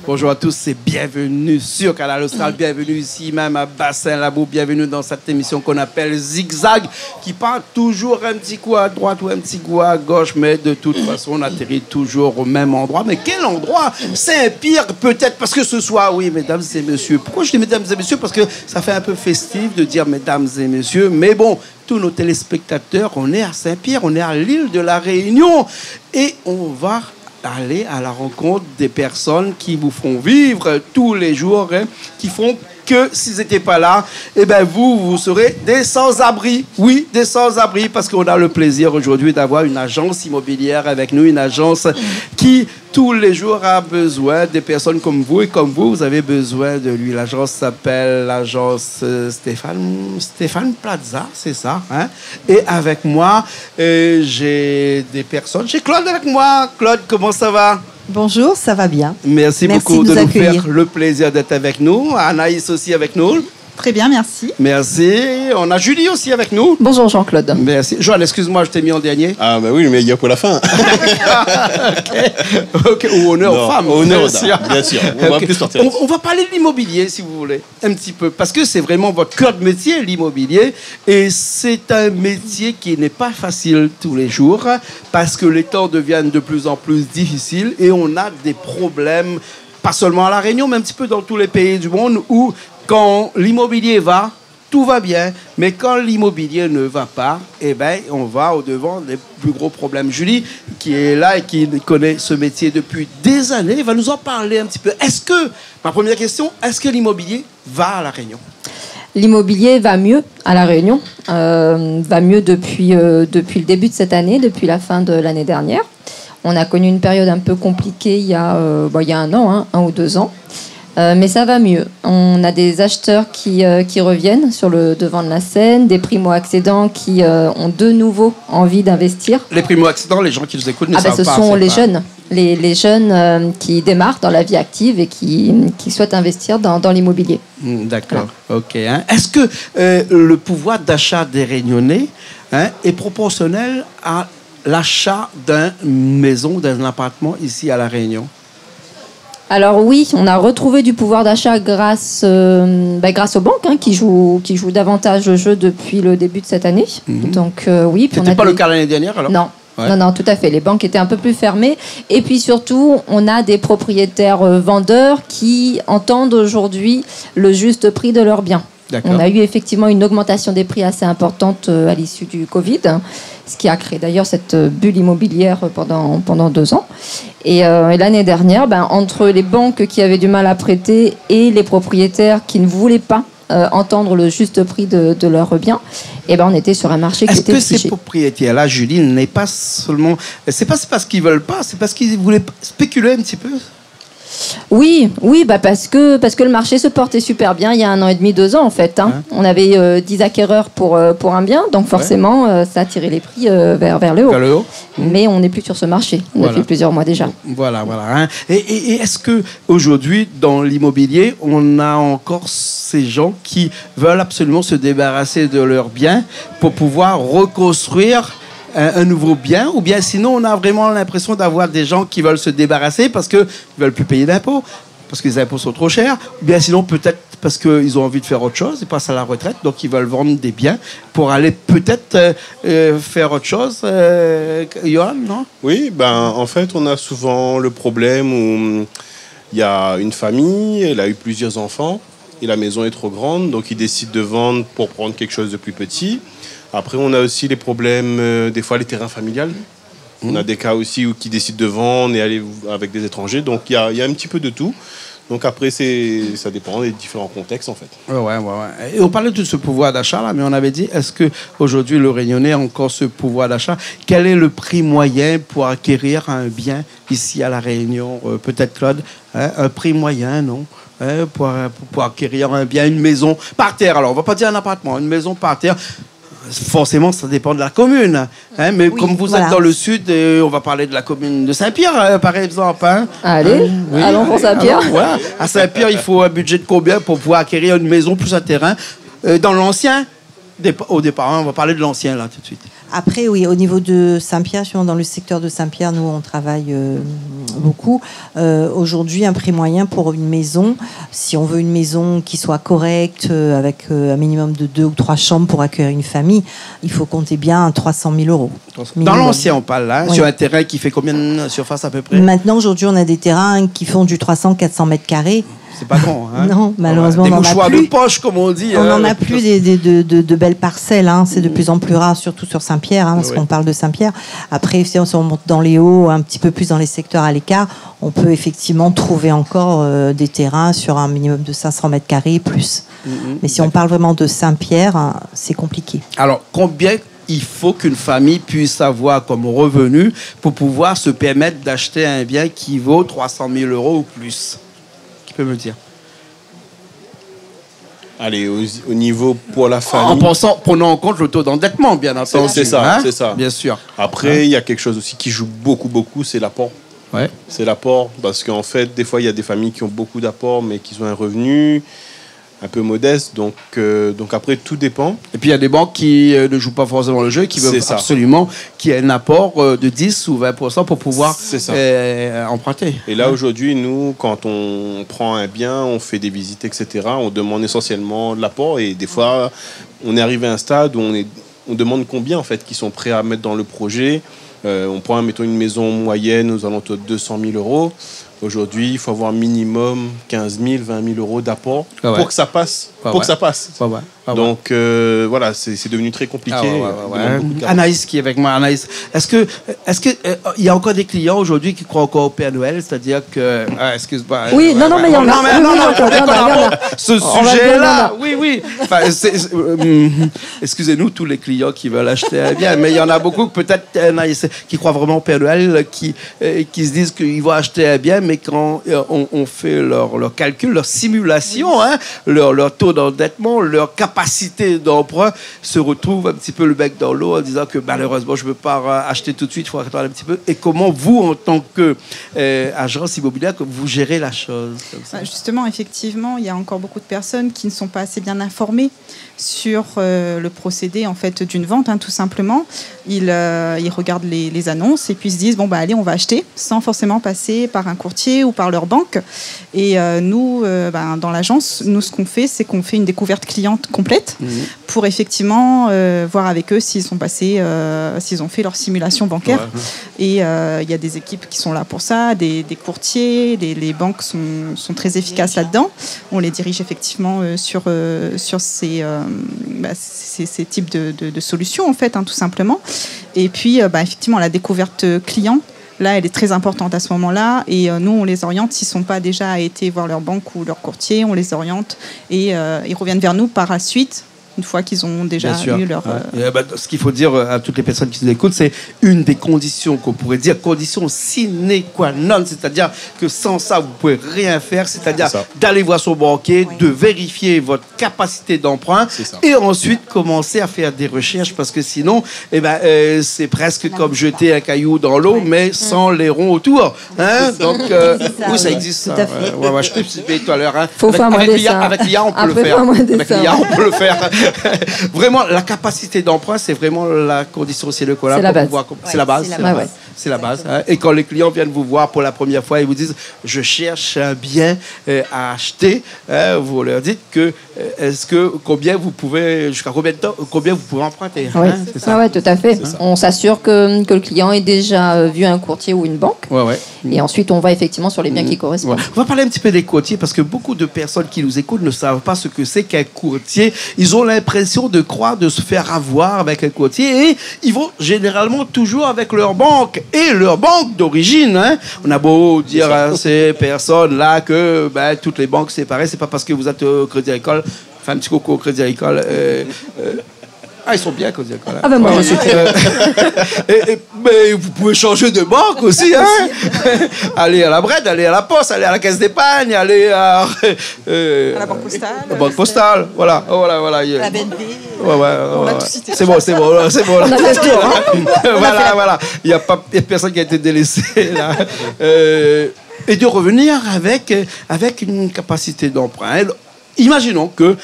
Bonjour à tous et bienvenue sur Canal Austral, bienvenue ici même à Bassin-Labour, bienvenue dans cette émission qu'on appelle Zigzag, qui part toujours un petit coup à droite ou un petit coup à gauche, mais de toute façon on atterrit toujours au même endroit. Mais quel endroit? Saint-Pierre peut-être, parce que ce soir, oui mesdames et messieurs, pourquoi je dis mesdames et messieurs? Parce que ça fait un peu festif de dire mesdames et messieurs, mais bon, tous nos téléspectateurs, on est à Saint-Pierre, on est à l'île de la Réunion et on va aller à la rencontre des personnes qui vous font vivre tous les jours, hein, qui font que s'ils n'étaient pas là, eh ben vous serez des sans-abri. Oui, des sans-abri, parce qu'on a le plaisir aujourd'hui d'avoir une agence immobilière avec nous, une agence qui, tous les jours, a besoin des personnes comme vous, et comme vous avez besoin de lui. L'agence s'appelle l'agence Stéphane Plaza, c'est ça, hein? Et avec moi, j'ai des personnes. J'ai Claude avec moi. Claude, comment ça va? Bonjour, ça va bien. Merci beaucoup de nous faire le plaisir d'être avec nous. Anaïs aussi avec nous. Très bien, merci. Merci. On a Julie aussi avec nous. Bonjour Jean-Claude. Merci. Joël, excuse-moi, je t'ai mis en dernier. Ah bah oui, mais il y a pour la fin. Ok. Ou honneur aux femmes. Honneur, bien sûr. On va plus sortir. On va parler de l'immobilier, si vous voulez, un petit peu. Parce que c'est vraiment votre cœur de métier, l'immobilier. Et c'est un métier qui n'est pas facile tous les jours, parce que les temps deviennent de plus en plus difficiles et on a des problèmes, pas seulement à La Réunion, mais un petit peu dans tous les pays du monde, où quand l'immobilier va, tout va bien, mais quand l'immobilier ne va pas, eh ben, on va au-devant des plus gros problèmes. Julie, qui est là et qui connaît ce métier depuis des années, va nous en parler un petit peu. Ma première question, est-ce que l'immobilier va à La Réunion? L'immobilier va mieux à La Réunion, va mieux depuis le début de cette année, depuis la fin de l'année dernière. On a connu une période un peu compliquée il y a un an, hein, 1 ou 2 ans. Mais ça va mieux. On a des acheteurs qui reviennent sur le devant de la scène, des primo-accédants qui ont de nouveau envie d'investir. Les primo-accédants, les gens qui nous écoutent ne savent pas. Ce sont les jeunes. Les jeunes qui démarrent dans la vie active et qui souhaitent investir dans l'immobilier. D'accord, voilà. Ok. Hein. Est-ce que le pouvoir d'achat des Réunionnais est proportionnel à l'achat d'une maison, d'un appartement ici à La Réunion? Alors oui, on a retrouvé du pouvoir d'achat grâce aux banques, hein, qui jouent davantage le jeu depuis le début de cette année. Donc oui. C'était pas le cas l'année dernière alors? Non. Ouais. Non, tout à fait. Les banques étaient un peu plus fermées. Et puis surtout, on a des propriétaires vendeurs qui entendent aujourd'hui le juste prix de leurs biens. On a eu effectivement une augmentation des prix assez importante à l'issue du Covid, ce qui a créé d'ailleurs cette bulle immobilière pendant 2 ans. Et l'année dernière, entre les banques qui avaient du mal à prêter et les propriétaires qui ne voulaient pas entendre le juste prix de leurs biens, on était sur un marché qui était figé. Est-ce que ces propriétaires-là, Julie, n'est pas seulement... C'est parce qu'ils veulent pas, c'est parce qu'ils voulaient spéculer un petit peu? Oui, parce que le marché se portait super bien il y a 1 an et demi, 2 ans en fait. Hein. On avait 10 acquéreurs pour un bien, donc forcément ça a tiré les prix vers le haut. Vers le haut. Mais on n'est plus sur ce marché depuis plusieurs mois déjà. Voilà. Hein. Et est-ce que aujourd'hui dans l'immobilier, on a encore ces gens qui veulent absolument se débarrasser de leurs biens pour pouvoir reconstruire un nouveau bien, ou bien sinon on a vraiment l'impression d'avoir des gens qui veulent se débarrasser parce qu'ils ne veulent plus payer d'impôts, parce que les impôts sont trop chers, ou bien sinon peut-être parce qu'ils ont envie de faire autre chose, ils passent à la retraite, donc ils veulent vendre des biens pour aller peut-être faire autre chose. Johan, non? Oui, en fait on a souvent le problème où il y a une famille, elle a eu plusieurs enfants, et la maison est trop grande, donc ils décident de vendre pour prendre quelque chose de plus petit. Après, on a aussi les problèmes, des fois, les terrains familiales. On a des cas aussi qui décident de vendre et aller avec des étrangers. Donc, il y a un petit peu de tout. Donc, après, ça dépend des différents contextes, en fait. Ouais. Et on parlait de ce pouvoir d'achat, là, mais on avait dit, est-ce qu'aujourd'hui, le Réunionnais a encore ce pouvoir d'achat? Quel est le prix moyen pour acquérir un bien ici à La Réunion? Peut-être, Claude, un prix moyen, non? Pour acquérir un bien, une maison par terre. Alors, on ne va pas dire un appartement, une maison par terre. Forcément, ça dépend de la commune. Mais oui, comme vous êtes dans le sud, on va parler de la commune de Saint-Pierre, par exemple. Hein. Allez, allons pour Saint-Pierre. À Saint-Pierre, il faut un budget de combien pour pouvoir acquérir une maison plus un terrain? Dans l'ancien, au départ, hein, on va parler de l'ancien là tout de suite. Après, oui, au niveau de Saint-Pierre, dans le secteur de Saint-Pierre, nous, on travaille beaucoup. Aujourd'hui, un prix moyen pour une maison, si on veut une maison qui soit correcte, avec un minimum de 2 ou 3 chambres pour accueillir une famille, il faut compter bien 300 000 euros. Dans l'ancien, on parle là, sur un terrain qui fait combien de surface à peu près? Maintenant, aujourd'hui, on a des terrains qui font du 300-400 mètres carrés. C'est pas grand, hein? Non, malheureusement, des on n'en a mouchoirs plus. de poche, comme on dit. On n'en a plus de belles parcelles. Hein. C'est de plus en plus rare, surtout sur Saint-Pierre, hein, parce qu'on parle de Saint-Pierre. Après, si on monte dans les hauts, un petit peu plus dans les secteurs à l'écart, on peut effectivement trouver encore des terrains sur un minimum de 500 mètres carrés plus. Mais si on parle vraiment de Saint-Pierre, hein, c'est compliqué. Alors, combien il faut qu'une famille puisse avoir comme revenu pour pouvoir se permettre d'acheter un bien qui vaut 300 000 euros ou plus? Qui peut me dire? Allez, au niveau pour la famille... Prenons en compte le taux d'endettement, bien entendu. C'est ça, hein? c'est ça. Bien sûr. Après, il y a quelque chose aussi qui joue beaucoup, c'est l'apport. Ouais. C'est l'apport, parce qu'en fait, des fois, il y a des familles qui ont beaucoup d'apports, mais qui ont un revenu un peu modeste. Donc après, tout dépend. Et puis, il y a des banques qui ne jouent pas forcément le jeu, qui veulent absolument qu'il y ait un apport de 10 ou 20% pour pouvoir emprunter. Et là, aujourd'hui, nous, quand on prend un bien, on fait des visites, etc., on demande essentiellement de l'apport. Et des fois, on est arrivé à un stade où on demande combien, en fait, qui sont prêts à mettre dans le projet. On prend, mettons, une maison moyenne aux alentours de 200 000 euros. Aujourd'hui, il faut avoir minimum 15 000, 20 000 euros d'apport pour que ça passe. Que ça passe. Donc, voilà, c'est devenu très compliqué. Anaïs qui est avec moi. Anaïs, est-ce que il y a encore des clients aujourd'hui qui croient encore au Père Noël? C'est-à-dire que... excuse-moi. Oui, non, mais il y en a. Non, ce sujet-là, oui. Enfin, excusez-nous, tous les clients qui veulent acheter un bien, mais il y en a beaucoup, peut-être, Anaïs, qui croient vraiment au Père Noël, qui se disent qu'ils vont acheter un bien, mais quand on fait leur calcul, leur simulation, hein, leur taux d'endettement, leur capacité d'emprunt, se retrouvent un petit peu le bec dans l'eau en disant que malheureusement, je ne peux pas acheter tout de suite, il faut attendre un petit peu. Et comment vous, en tant qu'agence immobilière, vous gérez la chose comme ça? Justement, effectivement, il y a encore beaucoup de personnes qui ne sont pas assez bien informées sur le procédé en fait d'une vente, hein, tout simplement. Ils regardent les annonces et puis se disent allez, on va acheter, sans forcément passer par un courtier ou par leur banque. Et nous, dans l'agence, nous, ce qu'on fait, c'est qu'on fait une découverte cliente complète pour effectivement voir avec eux s'ils sont passés, s'ils ont fait leur simulation bancaire. Et il y a des équipes qui sont là pour ça, des courtiers, les banques sont très efficaces là-dedans. On les dirige effectivement sur ces types de solutions, en fait, hein, tout simplement. Et puis, effectivement, la découverte client, là, elle est très importante à ce moment-là. Et nous, on les oriente. S'ils ne sont pas déjà été voir leur banque ou leur courtier, on les oriente et ils reviennent vers nous par la suite, une fois qu'ils ont déjà eu leur... ce qu'il faut dire à toutes les personnes qui nous écoutent, c'est une des conditions qu'on pourrait dire, condition sine qua non, c'est-à-dire que sans ça, vous ne pouvez rien faire, c'est-à-dire d'aller voir son banquier, de vérifier votre capacité d'emprunt et ensuite commencer à faire des recherches parce que sinon, c'est presque comme jeter un caillou dans l'eau, mais sans les ronds autour. Hein? Donc, oui, ça existe. Tout à fait. Je t'ai expliqué tout à l'heure. Hein? Avec l'IA, on peut le faire. Avec l'IA, on peut le faire. Vraiment, la capacité d'emprunt, c'est vraiment la condition sine qua non. C'est la base. C'est la base. Hein. Et quand les clients viennent vous voir pour la première fois, ils vous disent « je cherche un bien à acheter hein, », vous leur dites que combien vous pouvez, jusqu'à combien de temps, combien vous pouvez emprunter. Oui, hein, c'est ça. Tout à fait. On s'assure que le client ait déjà vu un courtier ou une banque. Et ensuite, on va effectivement sur les biens qui correspondent. On va parler un petit peu des courtiers parce que beaucoup de personnes qui nous écoutent ne savent pas ce que c'est qu'un courtier. Ils ont l'impression de croire, de se faire avoir avec un courtier et ils vont généralement toujours avec leur banque et leur banque d'origine. Hein. On a beau dire à ces personnes-là que toutes les banques c'est pareil, c'est pas parce que vous êtes au Crédit Agricole, enfin un petit coco au Crédit Agricole. Ils sont bien, Crédit Agricole. Ah ben moi, je suis mais vous pouvez changer de banque aussi. Hein. Aller à la Bred, aller à la Poste, aller à la Caisse d'épargne, aller à la Banque Postale. La Banque Postale, voilà. La BNP. On a tout cité. C'est bon. Voilà. Il n'y a pas personne qui a été délaissé là. Et de revenir avec une capacité d'emprunt. imaginons que,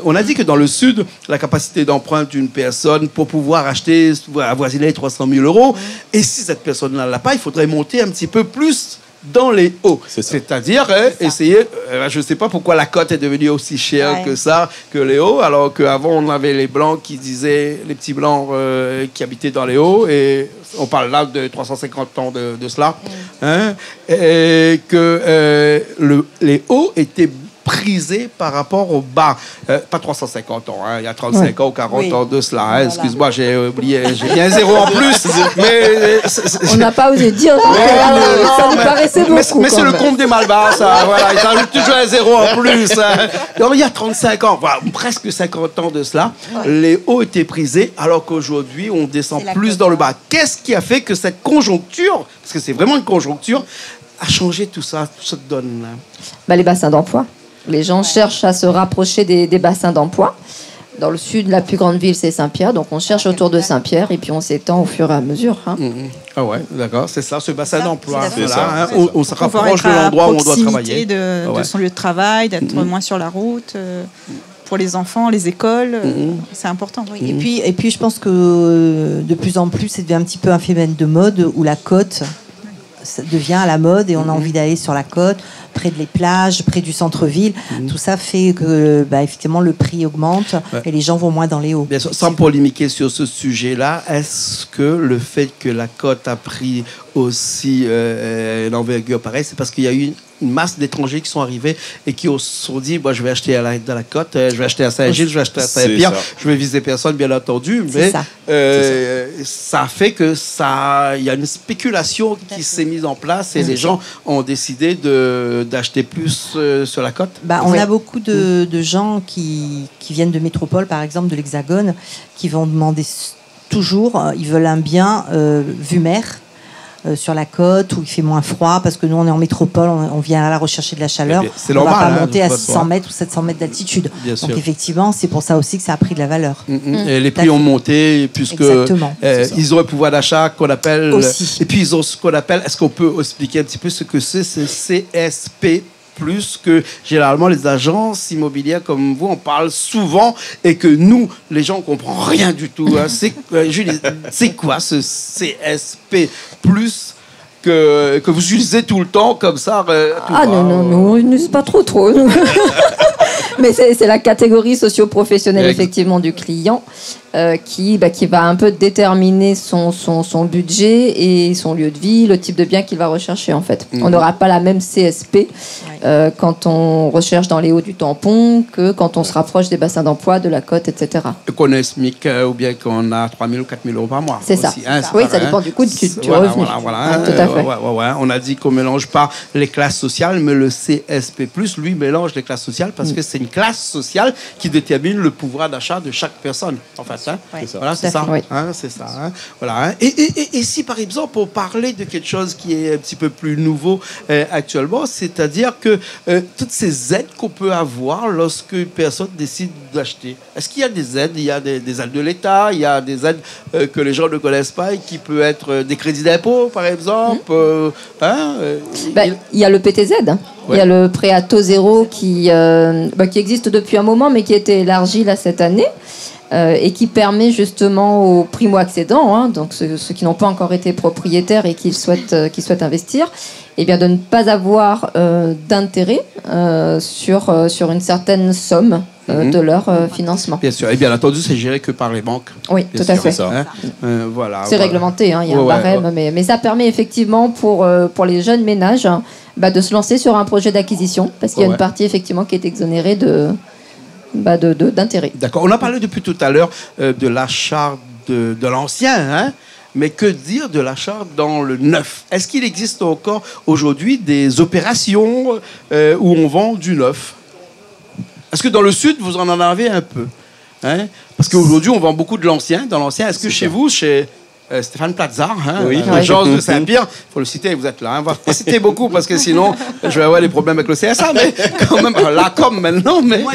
on a dit que dans le Sud, la capacité d'emprunt d'une personne pour pouvoir acheter, avoisiner les 300 000 euros, et si cette personne-là l'a pas, il faudrait monter un petit peu plus dans les hauts. C'est-à-dire essayer, je ne sais pas pourquoi la cote est devenue aussi chère que ça, que les hauts, alors qu'avant on avait les blancs qui disaient, les petits blancs qui habitaient dans les hauts, et on parle là de 350 ans de cela, hein, et que les hauts étaient prisé par rapport au bas. Pas 350 ans, hein, il y a 35 ans ou 40 ans de cela. Hein, excuse-moi, j'ai oublié, j'ai mis un zéro en plus. Mais on n'a pas osé dire, ça me paraissait beaucoup. Mais c'est le compte des Malbas, ça. Voilà, ils ajoutent toujours un zéro en plus. Hein. Donc, il y a 35 ans, voilà, presque 50 ans de cela, les hauts étaient prisés, alors qu'aujourd'hui, on descend plus dans le bas. Qu'est-ce qui a fait que cette conjoncture, parce que c'est vraiment une conjoncture, a changé tout ça, cette donne-là? Les bassins d'emploi. Les gens cherchent à se rapprocher des bassins d'emploi. Dans le sud, la plus grande ville, c'est Saint-Pierre. Donc, on cherche autour de Saint-Pierre et puis on s'étend au fur et à mesure. Hein. Ah ouais, d'accord. C'est ça, ce bassin d'emploi. C'est ça. Hein, on se rapproche de l'endroit où on doit travailler. De son lieu de travail, d'être moins sur la route. Pour les enfants, les écoles, c'est important. Oui. Et puis, je pense que de plus en plus, c'est devenu un petit peu un phénomène de mode où la côte ça devient à la mode et on a envie d'aller sur la côte, près des plages, près du centre-ville. Tout ça fait que, effectivement, le prix augmente et les gens vont moins dans les hauts. Bien sûr, sans polémiquer sur ce sujet-là, est-ce que le fait que la côte a pris aussi une envergure pareille, c'est parce qu'il y a eu une masse d'étrangers qui sont arrivés et qui se sont dit, je vais acheter dans la côte, je vais acheter à Saint-Gilles, je vais acheter à Saint-Pierre, je vais viser personne, bien entendu, mais ça fait que il y a une spéculation qui s'est mise en place et les gens ont décidé d'acheter plus sur la côte. On a beaucoup de gens qui viennent de métropole, par exemple de l'Hexagone, qui vont demander toujours, ils veulent un bien vue mer, sur la côte où il fait moins froid parce que nous on est en métropole, on vient là rechercher de la chaleur, c'est normal, on va pas monter à 600 mètres ou 700 mètres d'altitude. Donc effectivement c'est pour ça aussi que ça a pris de la valeur. Et les prix ont monté puisque ils ont un pouvoir d'achat qu'on appelle aussi. Et puis ils ont ce qu'on appelle, est-ce qu'on peut expliquer un petit peu ce que c'est CSP plus que généralement les agences immobilières comme vous, on parle souvent et que nous, les gens, on comprend rien du tout. Hein. Julie, c'est quoi ce CSP plus que vous utilisez tout le temps comme ça non, on n'utilise pas trop. Mais c'est la catégorie socio-professionnelle effectivement du client qui va un peu déterminer son budget et son lieu de vie, le type de bien qu'il va rechercher en fait. On n'aura pas la même CSP quand on recherche dans les hauts du tampon que quand on se rapproche des bassins d'emploi, de la côte, etc. Qu'on est SMIC ou bien qu'on a 3 000 ou 4 000 euros par mois. C'est ça. Hein, oui, ça dépend du coût du revenu. Voilà. Tout à fait. On a dit qu'on ne mélange pas les classes sociales, mais le CSP+, lui, mélange les classes sociales parce que c'est une classe sociale qui détermine le pouvoir d'achat de chaque personne. En fait, hein? Voilà, c'est ça. C'est ça. Hein? Voilà, hein? Et si, par exemple, on parlait de quelque chose qui est un petit peu plus nouveau actuellement, c'est-à-dire que toutes ces aides qu'on peut avoir lorsque une personne décide d'acheter, est-ce qu'il y a des aides? Il y a des aides de l'État, il y a des aides que les gens ne connaissent pas et qui peuvent être des crédits d'impôt, par exemple. Il y a le PTZ. Il y a le prêt à taux zéro qui existe depuis un moment, mais qui a été élargi là, cette année. Et qui permet justement aux primo-accédants, donc ceux qui n'ont pas encore été propriétaires et qui souhaitent investir, de ne pas avoir d'intérêt sur une certaine somme de leur financement. Bien sûr, et bien entendu, c'est géré que par les banques. Oui, tout à fait. C'est réglementé, il y a un barème, mais ça permet effectivement pour les jeunes ménages de se lancer sur un projet d'acquisition, parce qu'il y a une partie effectivement qui est exonérée d'intérêt. D'accord. On a parlé depuis tout à l'heure de l'achat de l'ancien, hein? Mais que dire de l'achat dans le neuf? Est-ce qu'il existe encore aujourd'hui des opérations où on vend du neuf? Est-ce que dans le sud, vous en avez un peu, hein? Parce qu'aujourd'hui, on vend beaucoup de l'ancien. Dans l'ancien, est-ce que chez vous, chez Stéphane Plaza, Georges de Saint-Pierre, il faut le citer, vous êtes là. On ne va pas citer beaucoup parce que sinon, je vais avoir des problèmes avec le CSA, mais quand même, là comme maintenant. Mais... Moi,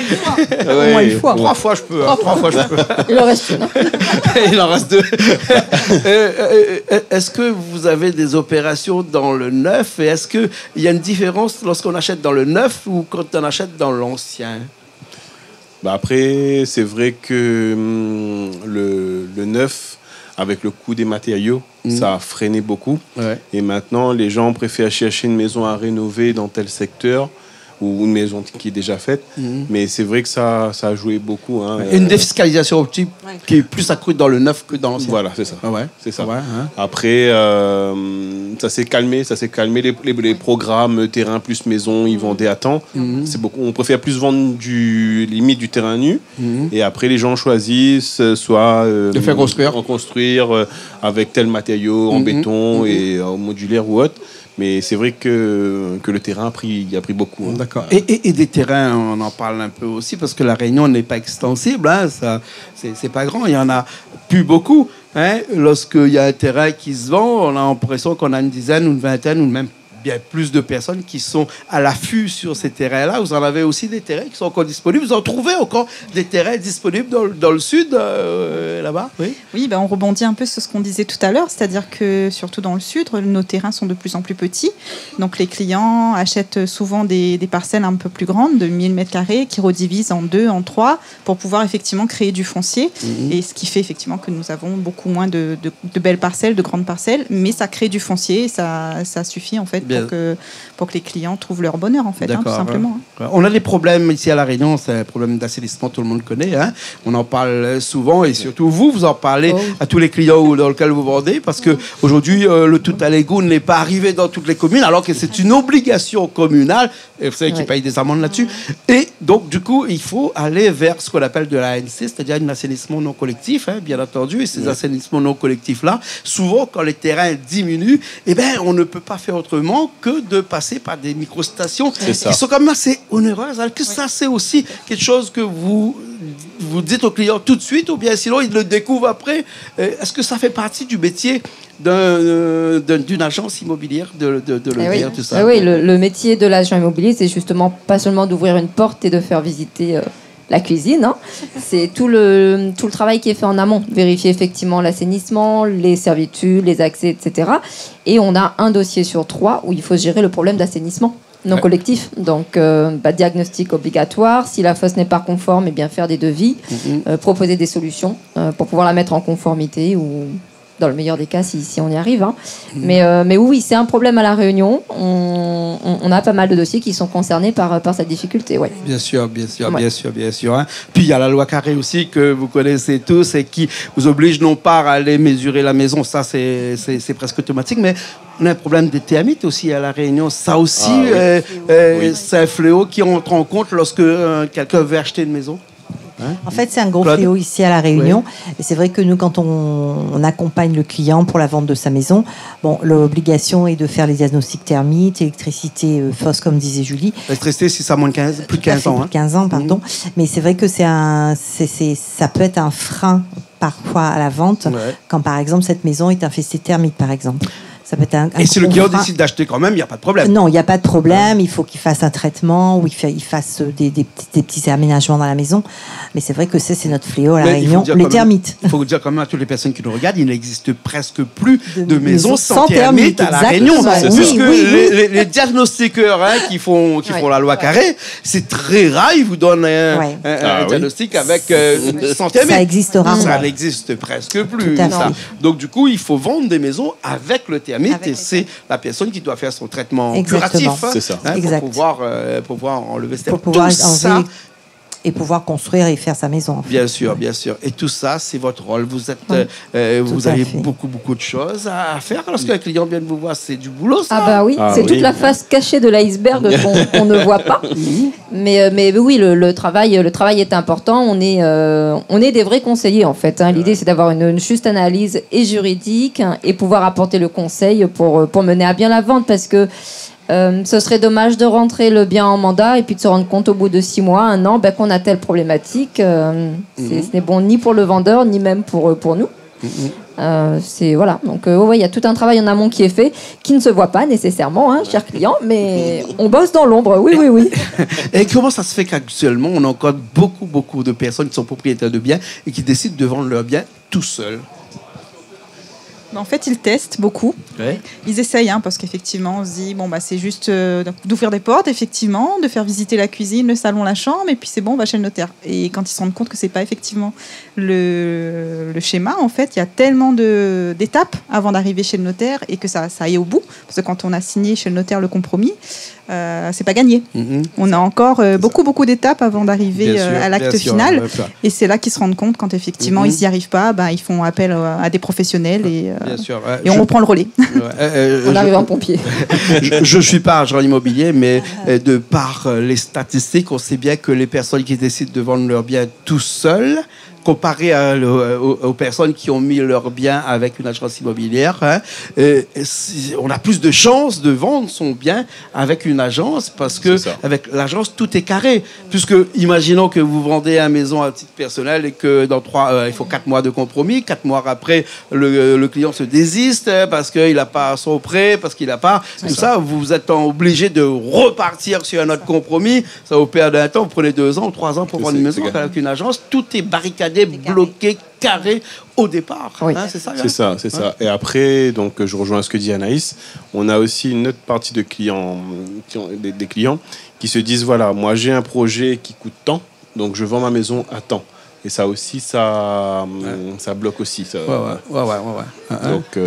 une fois. 3 fois, je peux. 3 fois, je peux. Il en reste une. Il en reste 2. Est-ce que vous avez des opérations dans le neuf et est-ce qu'il y a une différence lorsqu'on achète dans le neuf ou quand on achète dans l'ancien? Après, c'est vrai que le neuf, avec le coût des matériaux, ça a freiné beaucoup. Ouais. Et maintenant, les gens préfèrent chercher une maison à rénover dans tel secteur ou une maison qui est déjà faite. Mais c'est vrai que ça a joué beaucoup. Hein. Une défiscalisation optique qui est plus accrue dans le neuf que dans l'ancien. Voilà, c'est ça. Ah ouais. C'est ça. Ouais, hein. Après, ça s'est calmé. Les programmes terrain plus maison, ils vendaient à temps. C'est beaucoup. On préfère plus vendre limite du terrain nu. Et après, les gens choisissent soit de faire construire avec tel matériau en béton et modulaire ou autre. Mais c'est vrai que le terrain a pris beaucoup. Hein. D'accord. Et des terrains, on en parle un peu aussi, parce que la Réunion n'est pas extensible. Hein, c'est pas grand, il y en a plus beaucoup. Hein. Lorsqu'il y a un terrain qui se vend, on a l'impression qu'on a une dizaine ou une vingtaine ou même bien plus de personnes qui sont à l'affût sur ces terrains-là. Vous en avez aussi des terrains qui sont encore disponibles. Vous en trouvez encore des terrains disponibles dans le sud, là-bas? Oui, on rebondit un peu sur ce qu'on disait tout à l'heure, c'est-à-dire que surtout dans le sud, nos terrains sont de plus en plus petits. Donc les clients achètent souvent des parcelles un peu plus grandes, de 1000 m², qui redivisent en 2, en 3, pour pouvoir effectivement créer du foncier. Et ce qui fait effectivement que nous avons beaucoup moins de belles parcelles, de grandes parcelles, mais ça crée du foncier et ça suffit en fait pour que les clients trouvent leur bonheur, en fait, tout simplement. Ouais. On a des problèmes ici à La Réunion, c'est un problème d'assainissement, tout le monde connaît. Hein. On en parle souvent et surtout vous en parlez à tous les clients dans lesquels vous vendez, parce qu'aujourd'hui, le tout à l'égout n'est pas arrivé dans toutes les communes, alors que c'est une obligation communale, et vous savez qu'ils payent des amendes là-dessus. Et donc, du coup, il faut aller vers ce qu'on appelle de l'ANC, c'est-à-dire un assainissement non collectif, hein, bien entendu. Et ces assainissements non collectifs-là, souvent, quand les terrains diminuent, on ne peut pas faire autrement que de passer par des microstations qui sont quand même assez onéreuses. Alors que ça, c'est aussi quelque chose que vous dites aux clients tout de suite, ou bien sinon ils le découvrent après. Est-ce que ça fait partie du métier d'une agence immobilière de le dire, tout ça? Oui, le métier de l'agent immobilier, c'est justement pas seulement d'ouvrir une porte et de faire visiter la cuisine, hein. C'est tout le travail qui est fait en amont, vérifier effectivement l'assainissement, les servitudes, les accès, etc. Et on a un dossier sur 3 où il faut gérer le problème d'assainissement non collectif. Donc, diagnostic obligatoire. Si la fosse n'est pas conforme, faire des devis, proposer des solutions pour pouvoir la mettre en conformité ou dans le meilleur des cas si on y arrive. Hein. Mais oui, c'est un problème à La Réunion. On a pas mal de dossiers qui sont concernés par cette difficulté. Ouais. Bien sûr. Hein. Puis il y a la loi Carré aussi que vous connaissez tous et qui vous oblige non pas à aller mesurer la maison, ça c'est presque automatique, mais on a un problème de termites aussi à La Réunion. Ça aussi, c'est un fléau qui entre en compte lorsque quelqu'un veut acheter une maison. Hein? En fait, c'est un gros fléau ici à La Réunion. Oui. Et c'est vrai que nous, quand on accompagne le client pour la vente de sa maison, l'obligation est de faire les diagnostics thermiques, électricité, fosse, comme disait Julie. L'électricité, si ça moins plus de 15 ans. Plus de 15 ans, pardon. Mais c'est vrai que ça peut être un frein parfois à la vente, quand par exemple cette maison est infestée de termites, par exemple. Ça peut être un si le client décide d'acheter quand même, il n'y a pas de problème. Non, il n'y a pas de problème. Il faut qu'il fasse un traitement ou il fasse des petits aménagements dans la maison. Mais c'est vrai que c'est notre fléau à La Réunion, les termites. Il faut vous dire quand même à toutes les personnes qui nous regardent, il n'existe presque plus de maisons sans termites à La Réunion. Puisque les diagnostiqueurs qui font la loi Carré, c'est très rare. Ils vous donnent un diagnostic avec sans termites. Ça existera. Ça n'existe presque plus. Donc du coup, il faut vendre des maisons avec le termite. Et c'est la personne qui doit faire son traitement curatif pour pouvoir enlever ce termite. Tout ça, et pouvoir construire et faire sa maison. En fait. Bien sûr. Et tout ça, c'est votre rôle. Vous avez beaucoup de choses à faire. Lorsqu'un client vient de vous voir, c'est du boulot, ça. C'est toute la face cachée de l'iceberg qu'on ne voit pas. Mais oui, le travail est important. On est des vrais conseillers, en fait. Hein. L'idée, c'est d'avoir une juste analyse et juridique et pouvoir apporter le conseil pour mener à bien la vente, parce que ce serait dommage de rentrer le bien en mandat et puis de se rendre compte au bout de 6 mois, 1 an, qu'on a telle problématique. Ce n'est bon ni pour le vendeur, ni même pour nous. Donc il y a tout un travail en amont qui est fait, qui ne se voit pas nécessairement, chers clients, mais on bosse dans l'ombre. Oui. Et comment ça se fait qu'actuellement, on a encore beaucoup de personnes qui sont propriétaires de biens et qui décident de vendre leurs biens tout seuls? En fait, ils testent beaucoup. Ouais. Ils essayent, parce qu'effectivement, on se dit, c'est juste d'ouvrir des portes, effectivement, de faire visiter la cuisine, le salon, la chambre, et puis c'est bon, on va chez le notaire. Et quand ils se rendent compte que c'est pas effectivement le schéma, en fait, il y a tellement d'étapes avant d'arriver chez le notaire et que ça aille au bout. Parce que quand on a signé chez le notaire le compromis, c'est pas gagné. On a encore beaucoup d'étapes avant d'arriver à l'acte final. Et c'est là qu'ils se rendent compte quand effectivement ils n'y arrivent pas, ils font appel à des professionnels et on reprend le relais. On arrive en pompier. Je ne suis pas agent immobilier, mais de par les statistiques, on sait bien que les personnes qui décident de vendre leur bien tout seuls, comparé aux personnes qui ont mis leurs biens avec une agence immobilière, on a plus de chances de vendre son bien avec une agence parce que avec l'agence, tout est carré. Puisque, imaginons que vous vendez une maison à titre personnel et que il faut 4 mois de compromis. 4 mois après, le client se désiste parce qu'il n'a pas son prêt, parce qu'il n'a pas... Tout ça, vous êtes obligé de repartir sur un autre compromis. Ça vous perd un temps. Vous prenez 2 ans ou 3 ans pour vendre une maison avec une agence. Tout est barricadé, bloqué, carré au départ. Oui. C'est ça. C'est ça. Et après, donc, je rejoins ce que dit Anaïs. On a aussi une autre partie de clients, des clients qui se disent, voilà, moi j'ai un projet qui coûte tant, donc je vends ma maison à tant. Et ça aussi, ça bloque aussi. Ça. Ouais. Donc...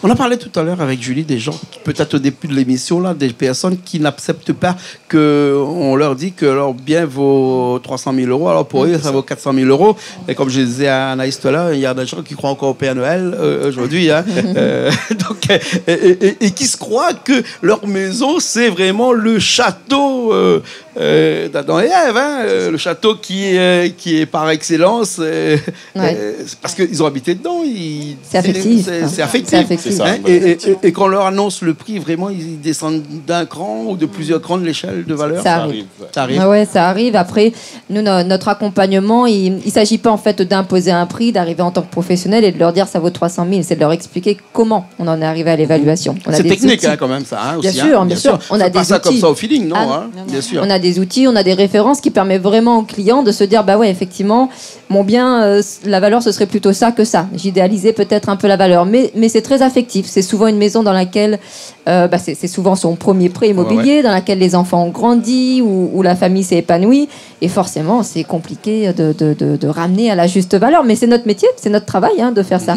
On a parlé tout à l'heure avec Julie des gens, peut-être au début de l'émission, là, des personnes qui n'acceptent pas qu'on leur dit que leur bien vaut 300 000 euros. Alors pour eux, ça vaut 400 000 euros. Et comme je disais à Anaïs tout à l'heure, il y a des gens qui croient encore au Père Noël aujourd'hui. Et qui se croient que leur maison, c'est vraiment le château d'Adam et Ève. Le château qui est par excellence. Parce qu'ils ont habité dedans. C'est affectif. C'est affectif. C'est ça, et quand on leur annonce le prix, vraiment, ils descendent d'un cran ou de plusieurs crans de l'échelle de valeur. Ça arrive. Ça arrive. Ouais, ça arrive. Après, nous, notre accompagnement, il ne s'agit pas en fait d'imposer un prix, d'arriver en tant que professionnel et de leur dire ça vaut 300 000. C'est de leur expliquer comment on en est arrivé à l'évaluation. C'est technique quand même ça. Aussi, bien sûr. On a des pas ça outils. comme ça au feeling, non, bien sûr. On a des outils, on a des références qui permettent vraiment aux clients de se dire effectivement, mon bien, la valeur ce serait plutôt ça que ça. J'idéalisais peut-être un peu la valeur, mais c'est très affectif. C'est souvent une maison dans laquelle c'est souvent son premier prêt immobilier, dans laquelle les enfants ont grandi, où la famille s'est épanouie. Et forcément, c'est compliqué de ramener à la juste valeur. Mais c'est notre métier, c'est notre travail de faire ça.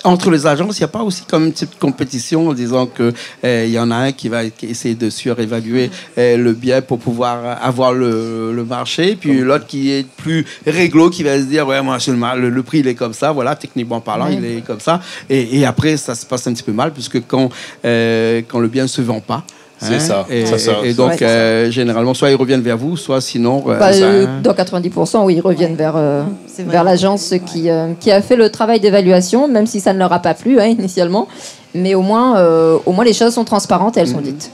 Entre les agences, il n'y a pas aussi comme une petite compétition en disant qu'il y en a un qui va essayer de surévaluer le bien pour pouvoir avoir le marché, puis l'autre qui est plus réglo, qui va se dire moi le prix il est comme ça, voilà, techniquement parlant il est comme ça, et après ça se passe un petit peu mal puisque quand le bien ne se vend pas, c'est ça. Et donc, généralement, soit ils reviennent vers vous, soit sinon... dans 90%, oui, ils reviennent vers l'agence qui a fait le travail d'évaluation, même si ça ne leur a pas plu initialement. Mais au moins, les choses sont transparentes et elles sont dites.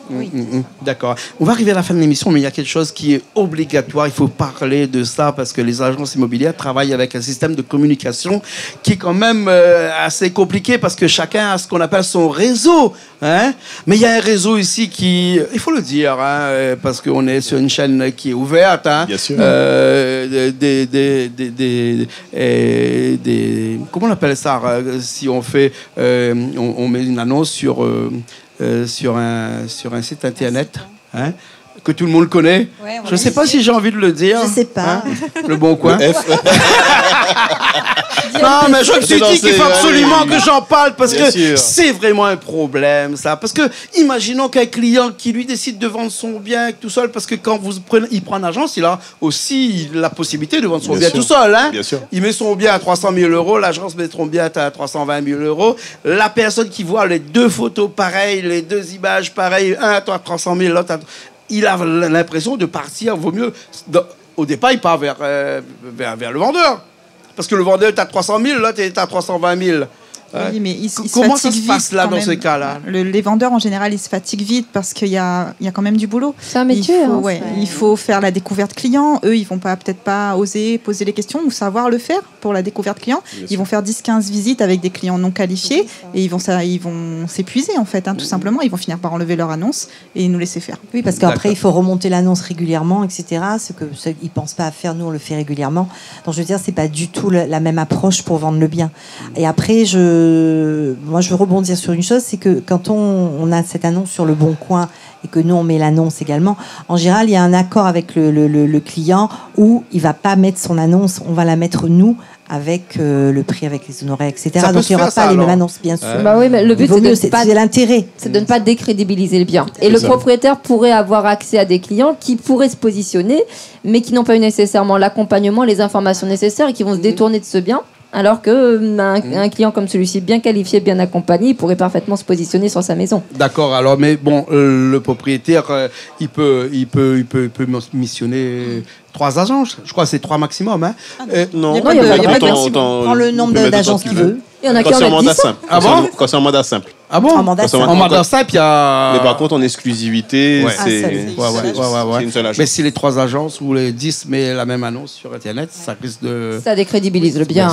D'accord. On va arriver à la fin de l'émission, mais il y a quelque chose qui est obligatoire. Il faut parler de ça parce que les agences immobilières travaillent avec un système de communication qui est quand même assez compliqué parce que chacun a ce qu'on appelle son réseau. Mais il y a un réseau ici qui, il faut le dire, parce qu'on est sur une chaîne qui est ouverte. Bien sûr. Comment on appelle ça si on fait... on met une annonce sur un site internet que tout le monde connaît. Je ne sais pas si j'ai envie de le dire. Je ne sais pas. Le Bon Coin. Non, mais je me suis dit qu'il faut absolument que j'en parle parce que c'est vraiment un problème, ça. Parce que, imaginons qu'un client qui lui décide de vendre son bien tout seul, parce que quand il prend une agence, il a aussi la possibilité de vendre son bien tout seul. Bien sûr. Il met son bien à 300 000 euros, l'agence met son bien à 320 000 euros. La personne qui voit les deux photos pareilles, les deux images pareilles, un à 300 000, l'autre à... Il a l'impression de partir, vaut mieux... Au départ, il part vers le vendeur. Parce que le vendeur est à 300 000, l'autre est à 320 000. Oui, mais comment ça se passe là dans ces cas-là? Les vendeurs en général ils se fatiguent vite parce qu'il y a quand même du boulot. C'est un métier. Il faut faire la découverte client. Eux ils vont peut-être pas oser poser les questions ou savoir le faire pour la découverte client. Ils vont faire 10-15 visites avec des clients non qualifiés et ils vont s'épuiser en fait, tout simplement. Ils vont finir par enlever leur annonce et nous laisser faire. Oui, parce qu'après il faut remonter l'annonce régulièrement, etc. Ce qu'ils pensent pas à faire, nous on le fait régulièrement. Donc je veux dire c'est pas du tout la même approche pour vendre le bien. Et après je moi, je veux rebondir sur une chose, c'est que quand on a cette annonce sur Le Bon Coin et que nous, on met l'annonce également, en général, il y a un accord avec le client où il ne va pas mettre son annonce, on va la mettre nous, avec le prix, avec les honoraires, etc. Donc il n'y aura pas les mêmes annonces, bien sûr. Bah oui, mais le but, c'est l'intérêt. C'est de ne pas décrédibiliser le bien. Et le propriétaire pourrait avoir accès à des clients qui pourraient se positionner, mais qui n'ont pas eu nécessairement l'accompagnement, les informations nécessaires et qui vont se détourner de ce bien. Alors qu'un client comme celui-ci, bien qualifié, bien accompagné, il pourrait parfaitement se positionner sur sa maison. D'accord, alors, mais bon, le propriétaire, il peut missionner 3 agences. Je crois que c'est 3 maximum. Hein. Non, il n'y a pas de maximum. Prends le nombre d'agences qu'il veut. Il y en a qui en mandat simple. Ah bon? Quand c'est en mandat simple. Ah bon? En mandat simple, il y a... Mais par contre, en exclusivité, c'est une seule agence. Mais si les 3 agences ou les 10 mettent la même annonce sur Internet, ça risque de... Ça décrédibilise le bien.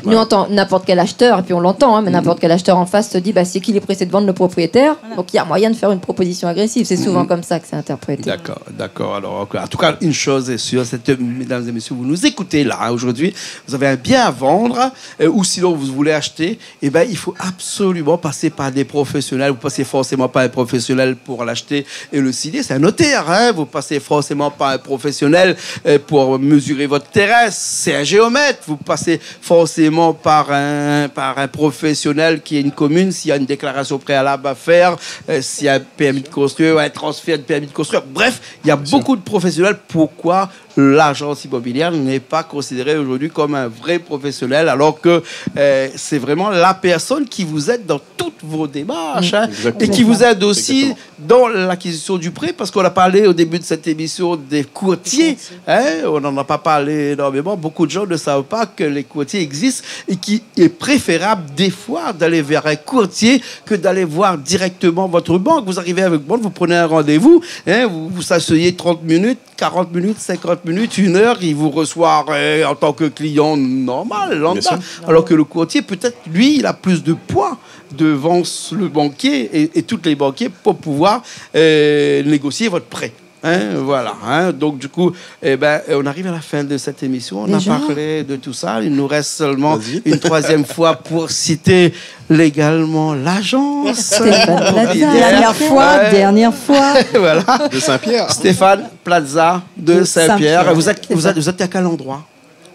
Nous, on entend n'importe quel acheteur, et puis on l'entend, hein, mais n'importe quel acheteur en face se dit, bah, c'est qu'il est pressé de vendre le propriétaire. Voilà. Donc il y a moyen de faire une proposition agressive. C'est souvent comme ça que c'est interprété. D'accord. Alors, en tout cas, une chose est sûre, mesdames et messieurs, vous nous écoutez là, aujourd'hui, vous avez un bien à vendre, ou sinon vous voulez acheter, eh ben, il faut absolument passer par des professionnels. Vous passez forcément par un professionnel pour l'acheter et le signer. C'est un notaire. Hein? Vous passez forcément par un professionnel pour mesurer votre terrain. C'est un géomètre. Vous passez forcément par un professionnel qui est une commune. S'il y a une déclaration préalable à faire, s'il y a un permis de construire, un transfert de permis de construire. Bref, il y a beaucoup de professionnels. Pourquoi l'agence immobilière n'est pas considérée aujourd'hui comme un vrai professionnel, alors que c'est vraiment la personne qui vous aide dans toutes vos démarches, hein, et qui vous aide aussi dans l'acquisition du prêt, parce qu'on a parlé au début de cette émission des courtiers, hein, on n'en a pas parlé énormément, beaucoup de gens ne savent pas que les courtiers existent et qu'il est préférable des fois d'aller vers un courtier que d'aller voir directement votre banque. Vous arrivez avec banque, vous prenez un rendez-vous, hein, vous s'asseyez 30 minutes, 40 minutes, 50 minutes, 1 heure, il vous reçoit en tant que client normal, lambda. Alors que le courtier, peut-être, lui, il a plus de poids devant le banquier et tous les banquiers pour pouvoir négocier votre prêt. Hein, voilà. Hein. Donc, du coup, on arrive à la fin de cette émission. On a parlé de tout ça. Il nous reste seulement une 3e fois pour citer légalement l'agence. Dernière fois. Voilà. De Saint-Pierre. Stéphane Plaza de Saint-Pierre. Vous êtes à quel endroit?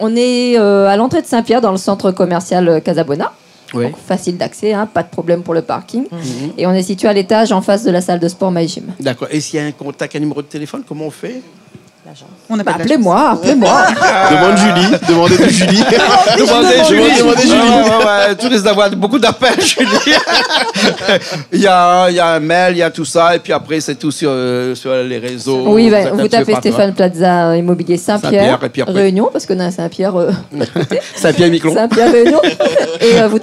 On est à l'entrée de Saint-Pierre, dans le centre commercial Casabona. Oui. Donc, facile d'accès, hein, pas de problème pour le parking. Et on est situé à l'étage en face de la salle de sport MyGym. D'accord. Et s'il y a un contact, un numéro de téléphone, comment on fait? Appelez-moi. Demande Julie. Demandez de Julie. Demandez Julie. Tu risques d'avoir beaucoup d'appels, Julie. il y a un mail, il y a tout ça, et puis après, c'est tout sur les réseaux. Oui, vous tapez Stéphane Plaza Immobilier Saint-Pierre, Réunion, parce qu'on a Saint-Pierre Saint-Pierre-Miquelon. Saint-Pierre-Réunion.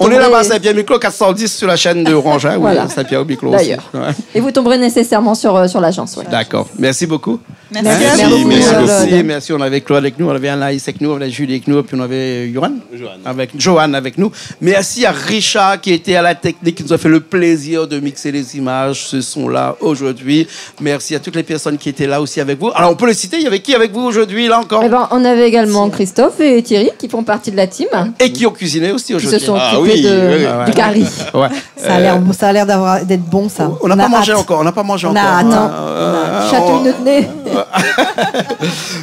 On est là-bas à Saint-Pierre-Miquelon, 410 sur la chaîne de Orange. Hein, voilà. Saint-Pierre-Miquelon aussi. D'ailleurs. Ouais. Et vous tomberez nécessairement sur l'agence. Ouais. D'accord. Merci beaucoup. Merci. On avait Claude avec nous, on avait Anaïs avec nous, on avait Julie avec nous, puis on avait Johan avec nous. Merci à Richard qui était à la technique, qui nous a fait le plaisir de mixer les images, ce son-là aujourd'hui. Merci à toutes les personnes qui étaient là aussi avec vous. Alors on peut les citer, il y avait qui avec vous aujourd'hui là encore? On avait également Christophe et Thierry qui font partie de la team. Et qui ont cuisiné aussi aujourd'hui. Qui se sont occupés du curry. Ouais. Ça a l'air d'être bon ça. On n'a pas mangé encore. Chatouille notre nez.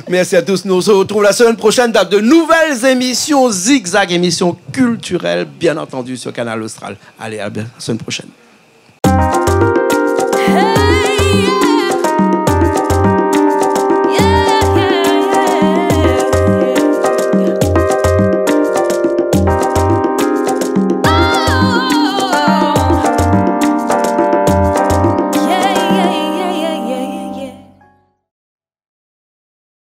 Merci à tous. Nous on se retrouve la semaine prochaine dans de nouvelles émissions Zigzag, émissions culturelles, bien entendu, sur Canal Austral. Allez, à la semaine prochaine.